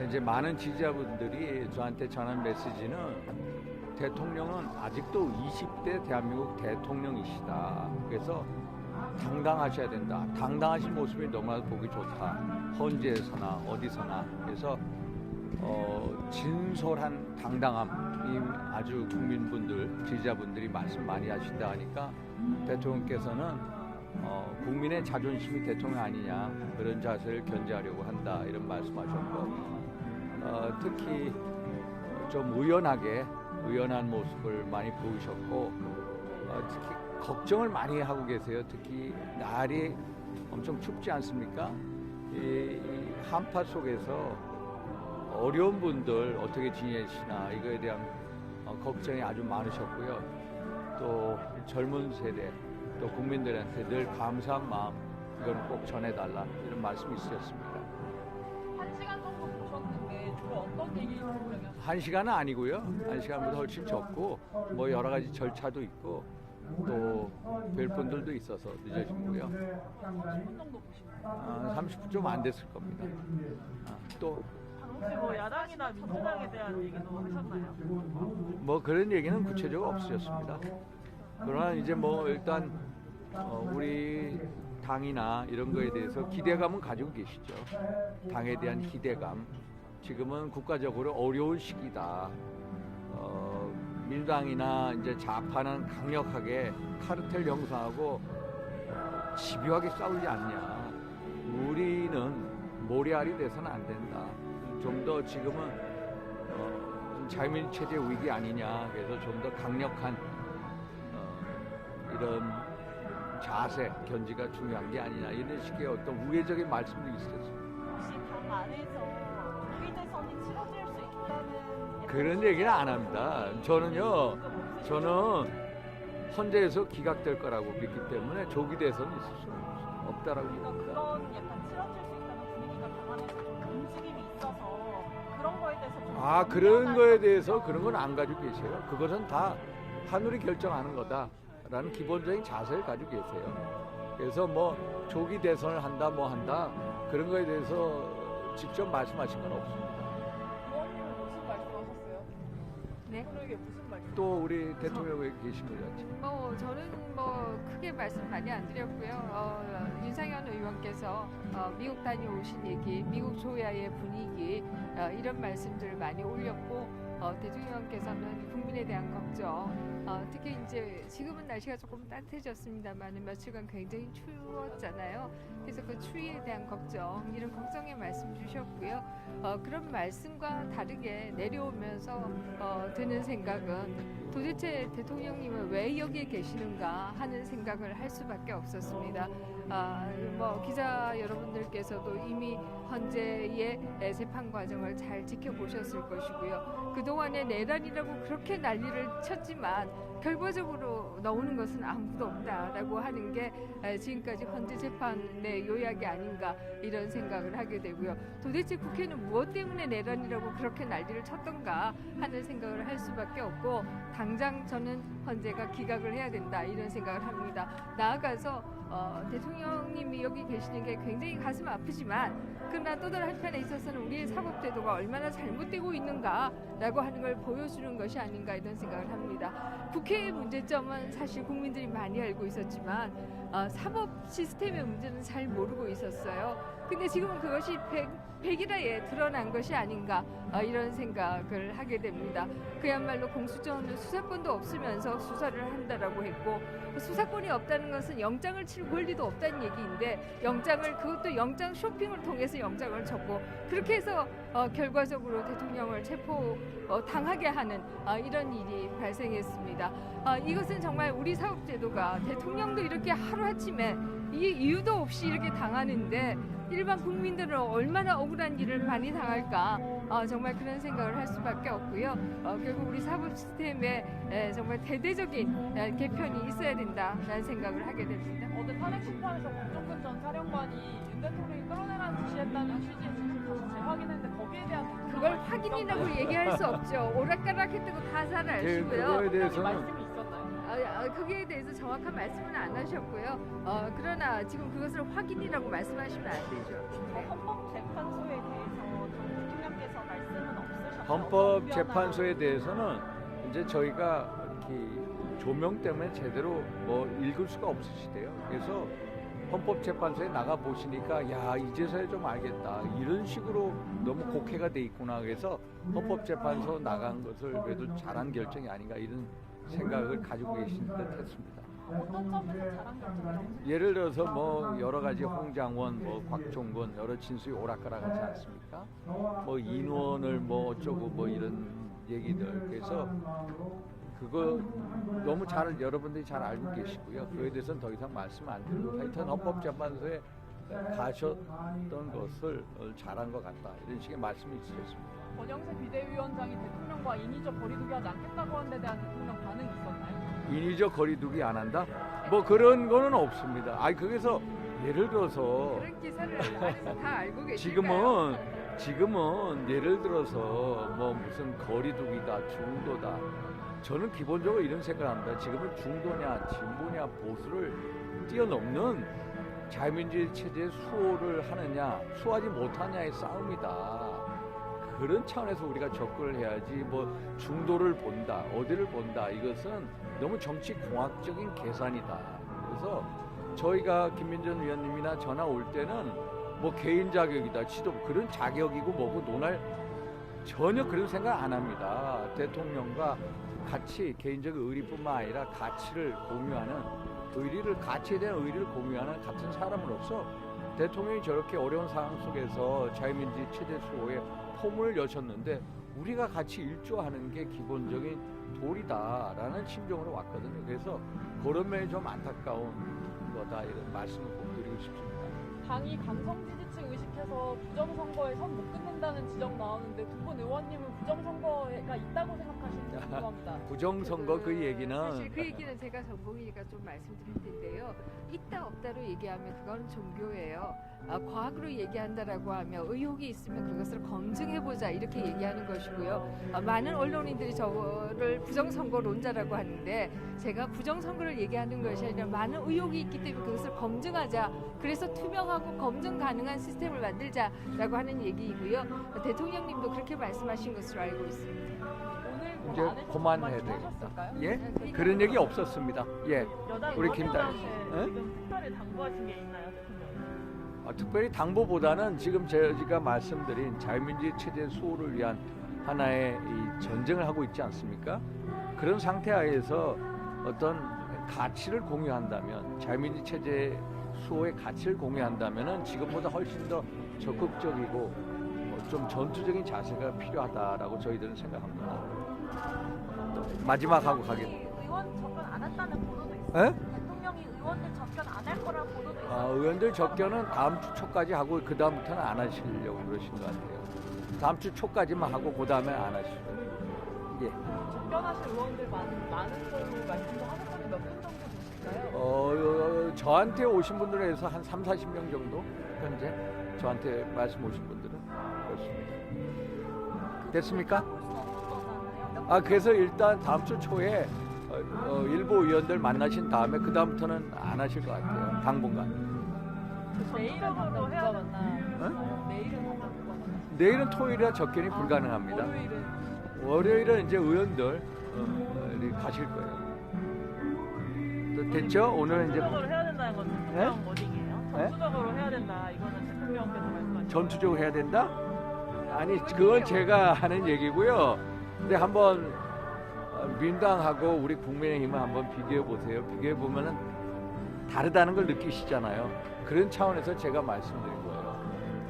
이제 많은 지지자분들이 저한테 전한 메시지는 대통령은 아직도 20대 대한민국 대통령이시다. 그래서 당당하셔야 된다. 당당하신 모습이 너무나도 보기 좋다. 헌재에서나 어디서나. 그래서 진솔한 당당함이 아주 국민분들, 지지자분들이 말씀 많이 하신다 하니까 대통령께서는 국민의 자존심이 대통령 아니냐 그런 자세를 견제하려고 한다 이런 말씀하셨고 특히 좀 의연한 모습을 많이 보이셨고 특히 걱정을 많이 하고 계세요. 특히 날이 엄청 춥지 않습니까? 이 한파 속에서 어려운 분들 어떻게 지내시나 이거에 대한 걱정이 아주 많으셨고요. 또 젊은 세대 또 국민들한테 늘 감사한 마음 이건 꼭 전해달라 이런 말씀이 있으셨습니다. 1시간 정도 보셨는데 주로 어떤 얘기 들으려면? 1시간은 아니고요. 1시간보다 훨씬 적고 뭐 여러 가지 절차도 있고 또 뵐 분들도 있어서 늦어지고요. 30분 정도 보시나요? 30분 좀 안 됐을 겁니다. 또 혹시 뭐 야당이나 민주당에 대한 얘기도 하셨나요? 뭐 그런 얘기는 구체적으로 없으셨습니다. 그러나 이제 뭐 일단 우리 당이나 이런 거에 대해서 기대감은 가지고 계시죠. 당에 대한 기대감. 지금은 국가적으로 어려운 시기다. 민주당이나 이제 좌파는 강력하게 카르텔 형성하고 집요하게 싸우지 않냐. 우리는 모래알이 돼서는 안 된다. 좀 더 지금은 자유민주 체제 위기 아니냐. 그래서 좀 더 강력한 이런 자세, 견지가 중요한 게 아니냐. 이런 식의 어떤 우회적인 말씀도 있었습니다. 혹시 당 안에서 조기 대선이 치러질 수 있다는 그런 얘기는 안 합니다. 저는 헌재에서 기각될 거라고 믿기 때문에 조기 대선은 있을 수 없다라고 그러니까 봅니다. 그런 약간 치러질 수 있다는 분위기가 당 안에서 좀 움직임이 있어서 그런 거에 대해서 좀 그런 거에 대해서 그런 건 안 가지고 계세요. 그것은 다 하늘이 결정하는 거다라는 기본적인 자세를 가지고 계세요. 그래서 뭐 조기 대선을 한다 뭐 한다 그런 거에 대해서 직접 말씀하신 건 없습니다. 의원님은 무슨 말씀하셨어요? 네? 대통령에게 무슨 말씀? 또 우리 대통령에 계신 분 같지. 저는 크게 말씀 많이 안 드렸고요. 윤상현 의원께서 미국 다녀오신 얘기, 미국 조야의 분위기 이런 말씀들을 많이 올렸고 대통령께서는 국민에 대한 걱정, 특히 이제 지금은 날씨가 조금 따뜻해졌습니다만 며칠간 굉장히 추웠잖아요. 그래서 그 추위에 대한 걱정, 이런 걱정의 말씀 주셨고요. 그런 말씀과 다르게 내려오면서 드는 생각은 도대체 대통령님은 왜 여기에 계시는가 하는 생각을 할 수밖에 없었습니다. 기자 여러분들께서도 이미 헌재의 재판 과정을 잘 지켜보셨을 것이고요. 그동안에 내란이라고 그렇게 난리를 쳤지만 결과적으로 나오는 것은 아무도 없다라고 하는 게 지금까지 헌재 재판의 요약이 아닌가 이런 생각을 하게 되고요. 도대체 국회는 무엇 때문에 내란이라고 그렇게 난리를 쳤던가 하는 생각을 할 수밖에 없고 당장 저는 헌재가 기각을 해야 된다 이런 생각을 합니다. 나아가서 대통령님이 여기 계시는 게 굉장히 가슴 아프지만 그러나 또 다른 한편에 있어서는 우리의 사법제도가 얼마나 잘못되고 있는가라고 하는 걸 보여주는 것이 아닌가 이런 생각을 합니다. 국회의 문제점은 사실 국민들이 많이 알고 있었지만 사법 시스템의 문제는 잘 모르고 있었어요. 근데 지금은 그것이 백일하에 드러난 것이 아닌가 이런 생각을 하게 됩니다. 그야말로 공수처는 수사권도 없으면서 수사를 한다라고 했고 수사권이 없다는 것은 영장을 칠 권리도 없다는 얘기인데 그것도 영장 쇼핑을 통해서 영장을 쳤고 그렇게 해서 결과적으로 대통령을 당하게 하는 이런 일이 발생했습니다. 이것은 정말 우리 사법제도가 대통령도 이렇게 하루아침에 이유도 없이 이렇게 당하는데 일반 국민들은 얼마나 억울한 일을 많이 당할까 정말 그런 생각을 할 수밖에 없고요. 결국 우리 사법 시스템에 정말 대대적인 개편이 있어야 된다라는 생각을 하게 됩니다. 어제 탄핵소판에서 권종근 전 사령관이 윤 대통령이 끌어내라는 지시했다는 취지의 진술을 재확인했는데 거기에 대한 그걸 확인이라고 얘기할 수 없죠. 오락가락했다고 다 잘 아시고요. 그거에 대해서는 말씀이 있었나요? 거기에 대해서 정확한 말씀은 안 하셨고요. 그러나 지금 그것을 확인이라고 말씀하시면 안 되죠. 헌법재판소에 대해서 전 대통령께서 헌법재판소에 대해서는 이제 저희가 이렇게 조명 때문에 제대로 뭐 읽을 수가 없으시대요. 그래서 헌법재판소에 나가 보시니까 야 이제서야 좀 알겠다 이런 식으로 너무 곡해가 돼 있구나. 그래서 헌법재판소 나간 것을 그래도 잘한 결정이 아닌가 이런 생각을 가지고 계신 듯 했습니다. 어떤 점에서 잘한 결정이죠? 예를 들어서 뭐 여러 가지 홍장원, 뭐 곽종건 여러 진술이 오락가락하지 않습니까? 뭐 인원을 뭐 어쩌고 뭐 이런 얘기들. 그래서 그거 너무 잘 여러분들이 잘 알고 계시고요. 그에 대해서는 더 이상 말씀 안 드리고 하여튼 헌법재판소에 가셨던 것을 잘한 것 같다 이런 식의 말씀이 있으셨습니다. 권영세 비대위원장이 대통령과 인위적 거리두기 하지 않겠다고 한 데 대한 대통령 반응이 있었나요? 인위적 거리두기 안 한다? 뭐 그런 거는 없습니다. 아니 그래서 예를 들어서 그런 기사를 안에서 다 알고 계실까요? 지금은 예를 들어서 뭐 무슨 거리두기다 중도다 저는 기본적으로 이런 생각합니다. 지금은 중도냐 진보냐 보수를 뛰어넘는 자유민주주의 체제의 수호를 하느냐 수호하지 못하냐의 싸움이다. 그런 차원에서 우리가 접근을 해야지 뭐 중도를 본다 어디를 본다 이것은 너무 정치 공학적인 계산이다. 그래서 저희가 김민전 의원님이나 전화 올 때는 뭐 개인 자격이다 지도 그런 자격이고 뭐고 논할 전혀 그런 생각 안 합니다. 대통령과 같이 개인적 의리뿐만 아니라 가치를 공유하는 가치에 대한 의리를 공유하는 같은 사람으로서 대통령이 저렇게 어려운 상황 속에서 자유민주주의 체제 수호에 포문을 여셨는데 우리가 같이 일조하는 게 기본적인 도리다라는 심정으로 왔거든요. 그래서 그런 면이 좀 안타까운 거다 이런 말씀을 꼭 드리고 싶습니다. 당이 강성 지지층 의식해서 부정선거에 선 못 끊는다는 지적 나오는데 두 분 의원님은 부정선거가 있다고 생각하시는지 궁금합니다. 부정선거 그 얘기는 사실 그 얘기는 제가 전공이니까 좀 말씀드릴 텐데요. 있다 없다로 얘기하면 그건 종교예요. 과학으로 얘기한다라고 하면 의혹이 있으면 그것을 검증해보자 이렇게 얘기하는 것이고요. 많은 언론인들이 저를 부정선거론자라고 하는데 제가 부정선거를 얘기하는 것이 아니라 많은 의혹이 있기 때문에 그것을 검증하자. 그래서 투명하고 검증 가능한 시스템을 만들자라고 하는 얘기이고요. 대통령님도 그렇게 말씀하신 것으로 알고 있습니다. 오늘 이제 안에서 그만해야 정말 되겠다. 하셨을까요? 예? 그런 얘기 없었습니다. 예. 여당 우리 김다혜 씨. 의원들한테 지금 특별히 당부하신 게 있나요, 대통령? 특별히 당부보다는 지금 제가 말씀드린 자유민주주의 체제 수호를 위한 하나의 이 전쟁을 하고 있지 않습니까? 그런 상태 하에서 어떤 가치를 공유한다면 자유민주주의 체제 수호의 가치를 공유한다면은 지금보다 훨씬 더 적극적이고 좀 전투적인 자세가 필요하다라고 저희들은 생각합니다. 마지막 하고 가겠습니다. 의원 접견 안 한다는 보도도 있어요. 에? 대통령이 의원들 접견 안 할 거라는 보도도 있어요. 의원들 접견은 다음 주 초까지 하고 그 다음부터는 안 하시려고 그러신 것 같아요. 다음 주 초까지만 하고 그 다음에 안 하시죠. 예. 접견하실 의원들 많은 걸로 말씀도 하셨는데 몇 분 정도 되실까요? 저한테 오신 분들에 해서 한 3, 40명 정도 현재 저한테 말씀 오신 분들은 그렇습니다. 됐습니까? 그래서 일단 다음 주 초에 일부 의원들 만나신 다음에 그 다음부터는 안 하실 것 같아요. 당분간. 내일은 바로 해야 된다. 내일은 누가 만나요? 내일은 토요일이라 접견이 불가능합니다. 월요일은 이제 의원들 가실 거예요. 됐죠? 오늘 이제 전투적으로 해야 된다는 건 대통령 워딩이에요. 전투적으로 해야 된다. 이거는 대통령께서 말씀하신 전투적으로 해야 된다? 아니 그건 제가 하는 얘기고요. 근데 한번 민당하고 우리 국민의힘을 한번 비교해 보세요. 비교해 보면은 다르다는 걸 느끼시잖아요. 그런 차원에서 제가 말씀드린 거예요.